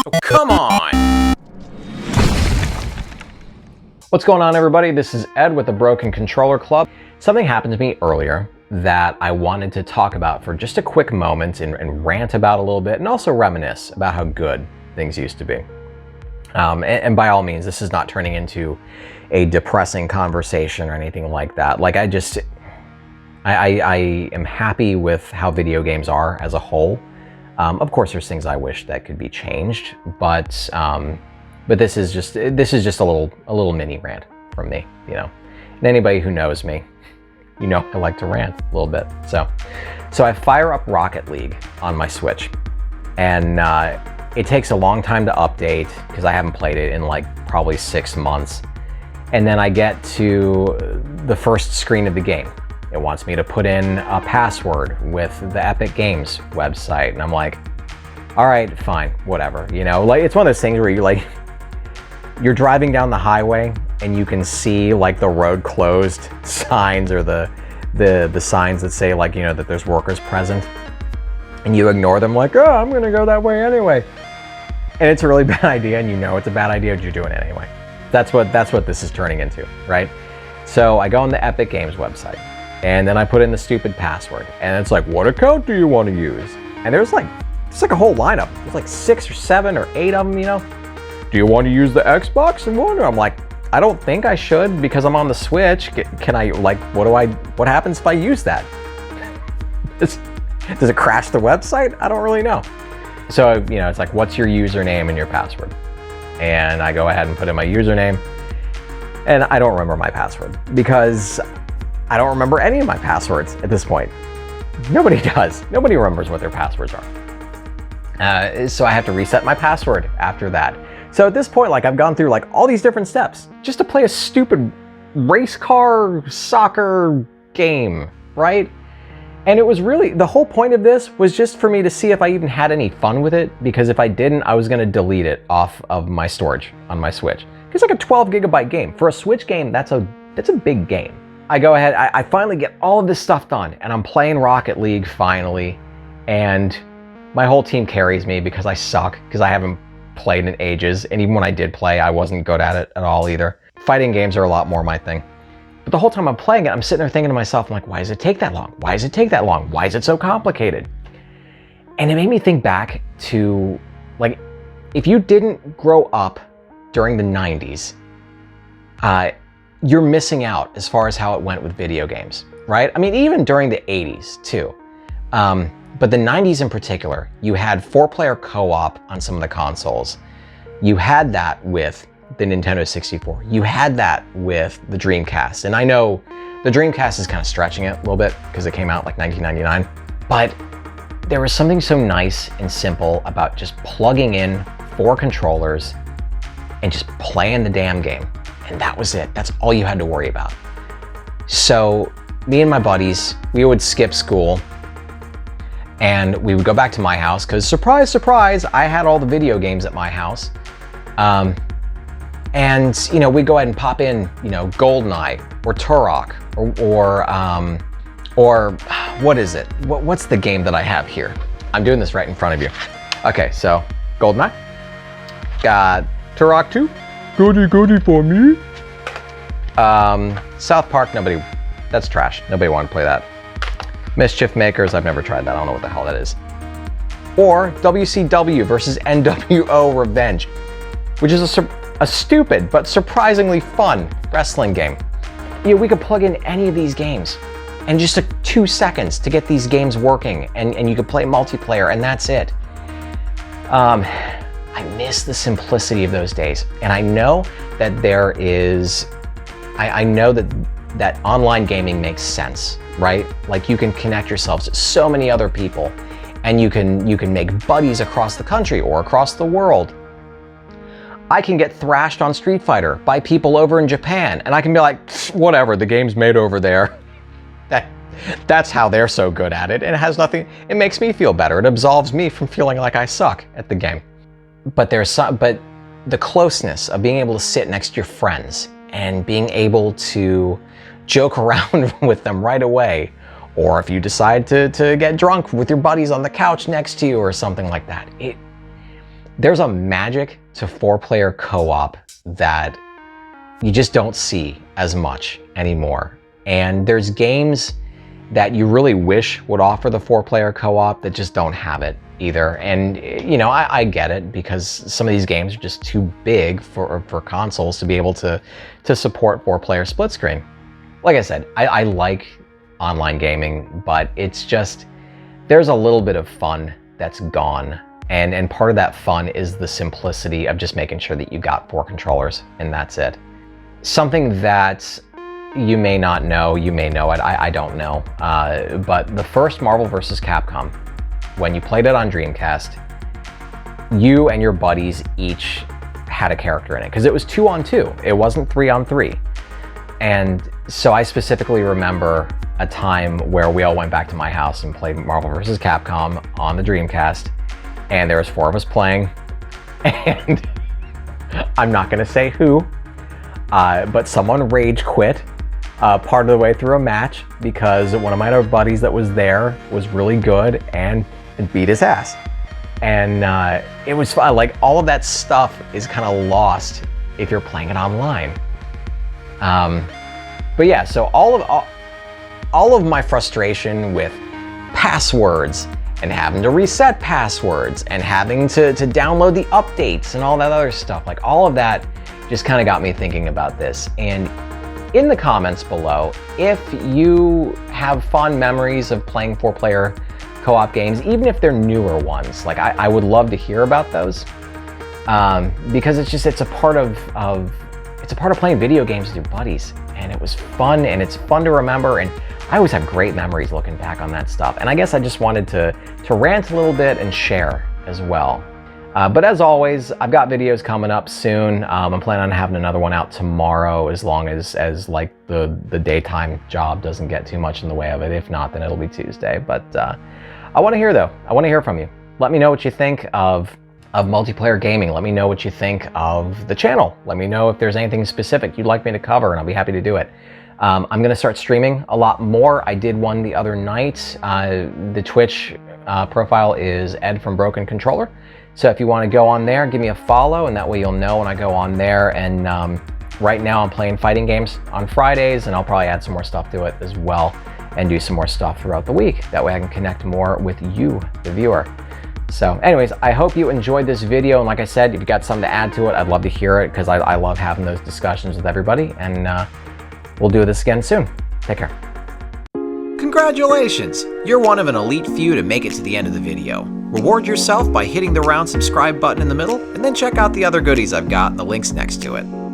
Oh, come on! What's going on, everybody? This is Ed with the Broken Controller Club. Something happened to me earlier that I wanted to talk about for just a quick moment and rant about a little bit, and also reminisce about how good things used to be. And by all means, this is not turning into a depressing conversation or anything like that. Like, I am happy with how video games are as a whole. Of course, there's things I wish that could be changed, but this is just a little mini rant from me, you know. And anybody who knows me, you know, I like to rant a little bit. So I fire up Rocket League on my Switch, and it takes a long time to update because I haven't played it in like probably 6 months. And then I get to the first screen of the game. It wants me to put in a password with the Epic Games website. And I'm like, all right, fine, whatever. You know, like, it's one of those things where you're driving down the highway and you can see like the road closed signs or the signs that say, like, you know, that there's workers present. And you ignore them like, oh, I'm gonna go that way anyway. And it's a really bad idea, and you know it's a bad idea, but you're doing it anyway. That's what this is turning into, right? So I go on the Epic Games website, and then I put in the stupid password, and it's like, what account do you want to use? And there's like a whole lineup. There's like 6 or 7 or 8 of them, you know. Do you want to use the Xbox and one? I'm like, I don't think I should because I'm on the Switch. Can I, like, what happens if I use that? Does it crash the website? I don't really know. So, you know, it's like, what's your username and your password? And I go ahead and put in my username, and I don't remember my password because I don't remember any of my passwords at this point. Nobody does. Nobody remembers what their passwords are. So I have to reset my password after that. So at this point, like, I've gone through like all these different steps just to play a stupid race car soccer game, right? And it was really, the whole point of this was just for me to see if I even had any fun with it, because if I didn't, I was gonna delete it off of my storage on my Switch. It's like a 12 gigabyte game. For a Switch game, that's a big game. I go ahead, I finally get all of this stuff done, and I'm playing Rocket League finally, and my whole team carries me because I suck, because I haven't played in ages, and even when I did play, I wasn't good at it at all either. Fighting games are a lot more my thing. But the whole time I'm playing it, I'm sitting there thinking to myself, I'm like, why does it take that long? Why does it take that long? Why is it so complicated? And it made me think back to, like, if you didn't grow up during the 90s, you're missing out as far as how it went with video games, right? I mean, even during the 80s too. But the 90s in particular, you had 4-player co-op on some of the consoles. You had that with the Nintendo 64. You had that with the Dreamcast. And I know the Dreamcast is kind of stretching it a little bit because it came out like 1999. But there was something so nice and simple about just plugging in 4 controllers and just playing the damn game. And that was it. That's all you had to worry about. So me and my buddies, we would skip school and we would go back to my house because, surprise, surprise, I had all the video games at my house. And, you know, we'd go ahead and pop in, you know, GoldenEye or Turok or what is it? What's the game that I have here? I'm doing this right in front of you. Okay, so GoldenEye. Got Turok 2. Goody for me. South Park, that's trash. Nobody wanted to play that. Mischief Makers, I've never tried that. I don't know what the hell that is. Or WCW versus NWO Revenge, which is a stupid but surprisingly fun wrestling game. You know, we could plug in any of these games and just took 2 seconds to get these games working, and you could play multiplayer, and that's it. I miss the simplicity of those days, and I know that there is, I know that online gaming makes sense, right? Like, you can connect yourselves to so many other people, and you can make buddies across the country or across the world. I can get thrashed on Street Fighter by people over in Japan, and I can be like, whatever, the game's made over there. That's how they're so good at it, and it has nothing, it makes me feel better. It absolves me from feeling like I suck at the game. But but the closeness of being able to sit next to your friends and being able to joke around with them right away, or if you decide to get drunk with your buddies on the couch next to you or something like that, there's a magic to 4-player co-op that you just don't see as much anymore. And there's games that you really wish would offer the 4-player co-op that just don't have it either. And you know, I get it, because some of these games are just too big for consoles to be able to support 4-player split screen. Like I said, I like online gaming, but it's just, there's a little bit of fun that's gone. And part of that fun is the simplicity of just making sure that you got 4 controllers and that's it. Something that you may not know, you may know it, I don't know, but the first Marvel vs. Capcom, when you played it on Dreamcast, you and your buddies each had a character in it, because it was 2-on-2, it wasn't 3-on-3. And so I specifically remember a time where we all went back to my house and played Marvel vs. Capcom on the Dreamcast, and there was 4 of us playing, and I'm not gonna say who, but someone rage quit part of the way through a match because one of my other buddies that was there was really good and beat his ass. And it was fun. Like, all of that stuff is kind of lost if you're playing it online. But yeah, so all of my frustration with passwords and having to reset passwords and having to download the updates and all that other stuff, like all of that just kind of got me thinking about this. And in the comments below, if you have fond memories of playing 4-player co-op games, even if they're newer ones, like I would love to hear about those, because it's a part of playing video games with your buddies, and it was fun, and it's fun to remember, and I always have great memories looking back on that stuff. And I guess I just wanted to rant a little bit and share as well. But as always, I've got videos coming up soon. I'm planning on having another one out tomorrow, as long as like the daytime job doesn't get too much in the way of it. If not, then it'll be Tuesday. But I want to hear, though. I want to hear from you. Let me know what you think of multiplayer gaming. Let me know what you think of the channel. Let me know if there's anything specific you'd like me to cover, and I'll be happy to do it. I'm going to start streaming a lot more. I did one the other night. The Twitch profile is Ed from Broken Controller. So if you want to go on there, give me a follow, and that way you'll know when I go on there. And right now I'm playing fighting games on Fridays, and I'll probably add some more stuff to it as well and do some more stuff throughout the week. That way I can connect more with you, the viewer. So anyways, I hope you enjoyed this video. And like I said, if you got something to add to it, I'd love to hear it, because I love having those discussions with everybody. And we'll do this again soon. Take care. Congratulations! You're one of an elite few to make it to the end of the video. Reward yourself by hitting the round subscribe button in the middle, and then check out the other goodies I've got in the links next to it.